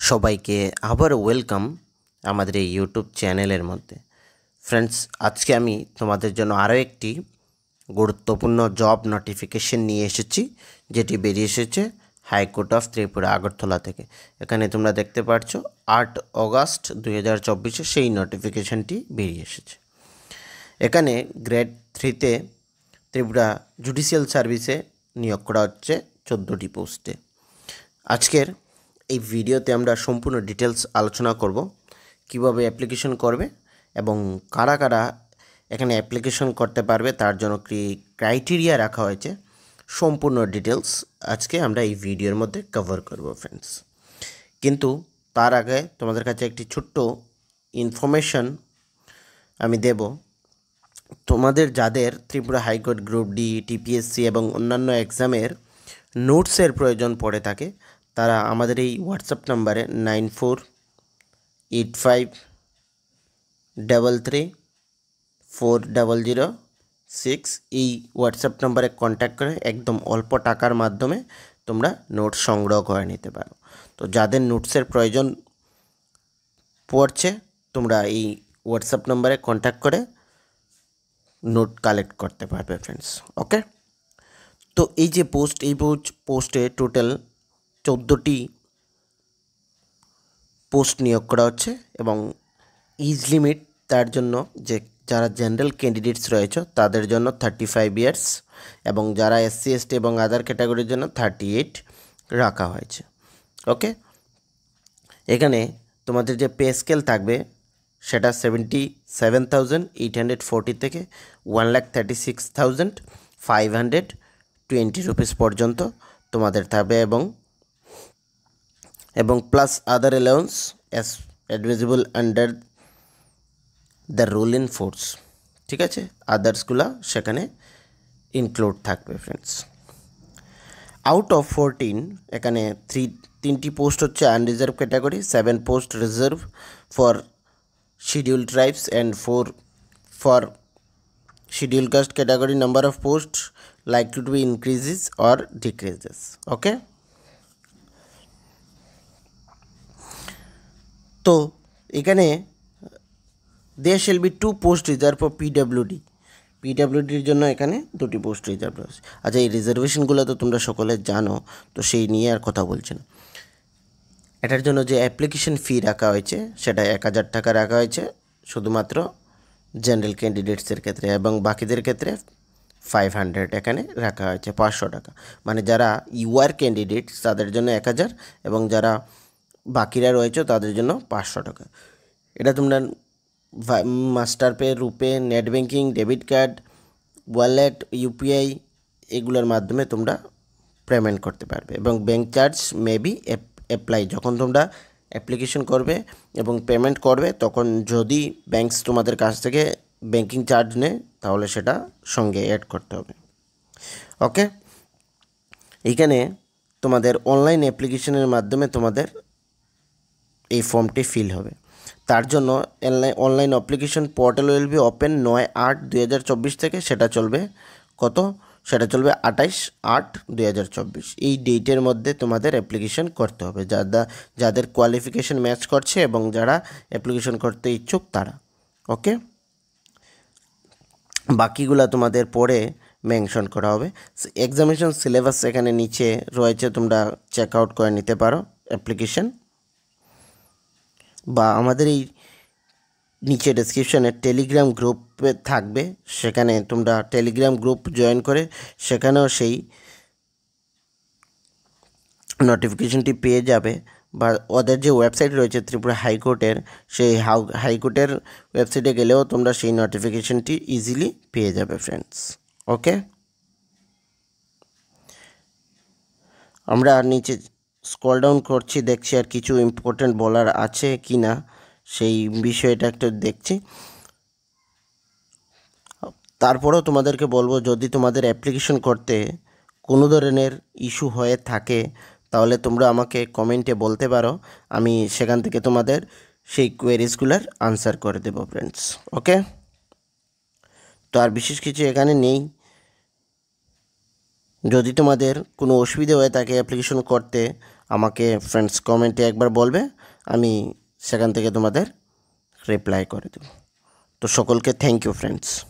সবাইকে আবার ওয়েলকাম আমাদের এই ইউটিউব চ্যানেলের মধ্যে। ফ্রেন্ডস, আজকে আমি তোমাদের জন্য আরও একটি গুরুত্বপূর্ণ জব নোটিফিকেশন নিয়ে এসেছি, যেটি বেরিয়ে এসেছে হাইকোর্ট অফ ত্রিপুরা আগরতলা থেকে। এখানে তোমরা দেখতে পাচ্ছ 8 অগাস্ট 2024 সেই নোটিফিকেশনটি বেরিয়ে এসেছে। এখানে গ্রেড 3-তে ত্রিপুরা জুডিশিয়াল সার্ভিসে নিয়োগ করা হচ্ছে 14টি পোস্টে। আজকের এই ভিডিওতে আমরা সম্পূর্ণ ডিটেলস আলোচনা করব, কিভাবে অ্যাপ্লিকেশন করবে এবং কারা কারা এখানে অ্যাপ্লিকেশন করতে পারবে, তার জন্য কি ক্রাইটেরিয়া রাখা হয়েছে, সম্পূর্ণ ডিটেলস আজকে আমরা এই ভিডিওর মধ্যে কভার করব ফ্রেন্ডস। কিন্তু তার আগে তোমাদের কাছে একটি ছোট্ট ইনফরমেশন আমি দেব। তোমাদের যাদের Tripura high court group D, TPSC এবং অন্যান্য এক্সামের নোটসের প্রয়োজন পড়ে থাকে, তারা আমাদের এই হোয়াটসঅ্যাপ নাম্বারে 9485334006 এই হোয়াটসঅ্যাপ নাম্বারে কন্ট্যাক্ট করে একদম অল্প টাকার মাধ্যমে তোমরা নোটস সংগ্রহ করে নিতে পারো। তো যাদের নোটসের প্রয়োজন পড়ছে, তোমরা এই হোয়াটসঅ্যাপ নাম্বারে কন্ট্যাক্ট করে নোট কালেক্ট করতে পারবে ফ্রেন্ডস। ওকে, তো এই যে পোস্ট, এই পোস্টে টোটাল 14টি পোস্ট নিয়োগ করা হচ্ছে এবং এজ লিমিট তার জন্য যে যারা জেনারেল ক্যান্ডিডেটস রয়েছে তাদের জন্য 35 ইয়ার্স এবং যারা SC ST এবং আদার ক্যাটাগরির জন্য 38 রাখা হয়েছে। ওকে, এখানে তোমাদের যে পে স্কেল থাকবে সেটা 77,840 থেকে 1,36,520 রুপিস পর্যন্ত তোমাদের থাকবে এবং plus other allowance as admissible under the rule in force. ঠিক আছে, আদার্সগুলো সেখানে ইনক্লুড থাকবে ফ্রেন্ডস। আউট অফ 14 এখানে তিনটি পোস্ট হচ্ছে unreserved category, 7 post reserved for scheduled tribes and 4 for scheduled caste category. Number of post likely to be increases or decreases. Okay, তো এখানে there shall be 2 post reserved for পিডব্লিউডির জন্য এখানে 2টি post reserve রয়েছে। আচ্ছা, এই রিজার্ভেশনগুলো তো তোমরা সকলে জানো, তো সেই নিয়ে আর কথা বলছি না। এটার জন্য যে অ্যাপ্লিকেশন ফি রাখা হয়েছে সেটা 1,000 টাকা রাখা হয়েছে শুধুমাত্র জেনারেল ক্যান্ডিডেটসের ক্ষেত্রে, এবং বাকিদের ক্ষেত্রে 500 এখানে রাখা হয়েছে 500 টাকা। মানে যারা ইউআর ক্যান্ডিডেটস তাদের জন্য 1,000 এবং যারা বাকিরা রয়েছে তাদের জন্য 500 টাকা। এটা তোমরা master pay, RuPay, net banking, debit card, wallet, UPI এগুলোর মাধ্যমে তোমরা পেমেন্ট করতে পারবে এবং bank charge may be apply. যখন তোমরা অ্যাপ্লিকেশন করবে এবং পেমেন্ট করবে তখন যদি ব্যাঙ্কস তোমাদের কাছ থেকে ব্যাঙ্কিং চার্জ নেয় তাহলে সেটা সঙ্গে অ্যাড করতে হবে। ওকে, এইখানে তোমাদের অনলাইন অ্যাপ্লিকেশনের মাধ্যমে তোমাদের এই ফর্মটি ফিল হবে। তার জন্য online application portal will be open 9/8/2024 থেকে। সেটা চলবে কত? সেটা চলবে 28/8/2024। এই ডেটের মধ্যে তোমাদের অ্যাপ্লিকেশন করতে হবে, যাদের কোয়ালিফিকেশন ম্যাচ করছে এবং যারা অ্যাপ্লিকেশন করতে ইচ্ছুক তারা। ওকে, বাকিগুলো তোমাদের পরে মেনশন করা হবে। এক্সামিনেশন সিলেবাস এখানে নিচে রয়েছে, তোমরা চেক আউট করে নিতে পারো অ্যাপ্লিকেশন, বা আমাদের এই নিচে ডেসক্রিপশনে টেলিগ্রাম গ্রুপে থাকবে, সেখানে তোমরা টেলিগ্রাম গ্রুপ জয়েন করে সেখানেও সেই নোটিফিকেশনটি পেয়ে যাবে। বা ওদের যে ওয়েবসাইট রয়েছে ত্রিপুরা হাইকোর্টের, সেই হাইকোর্টের ওয়েবসাইটে গেলেও তোমরা সেই নোটিফিকেশনটি ইজিলি পেয়ে যাবে ফ্রেন্ডস। ওকে, আমরা নিচে স্ক্রল ডাউন করছি, দেখছি আর কিছু ইম্পর্টেন্ট বলার আছে কি না সেই বিষয়টা একটু দেখছি। তারপরেও তোমাদেরকে বলবো, যদি তোমাদের অ্যাপ্লিকেশন করতে কোনো ধরনের ইস্যু হয়ে থাকে তাহলে তোমরা আমাকে কমেন্টে বলতে পারো, আমি সেখান থেকে তোমাদের সেই কোয়েরিজগুলোর আনসার করে দেবো ফ্রেন্ডস। ওকে, তো আর বিশেষ কিছু এখানে নেই। যদি তোমাদের কোনো অসুবিধা হয়ে থাকে অ্যাপ্লিকেশন করতে, আমাকে ফ্রেন্ডস কমেন্টে একবার বলবে, আমি সেখান থেকে তোমাদের রিপ্লাই করে দেব। তো সকলকে থ্যাংক ইউ ফ্রেন্ডস।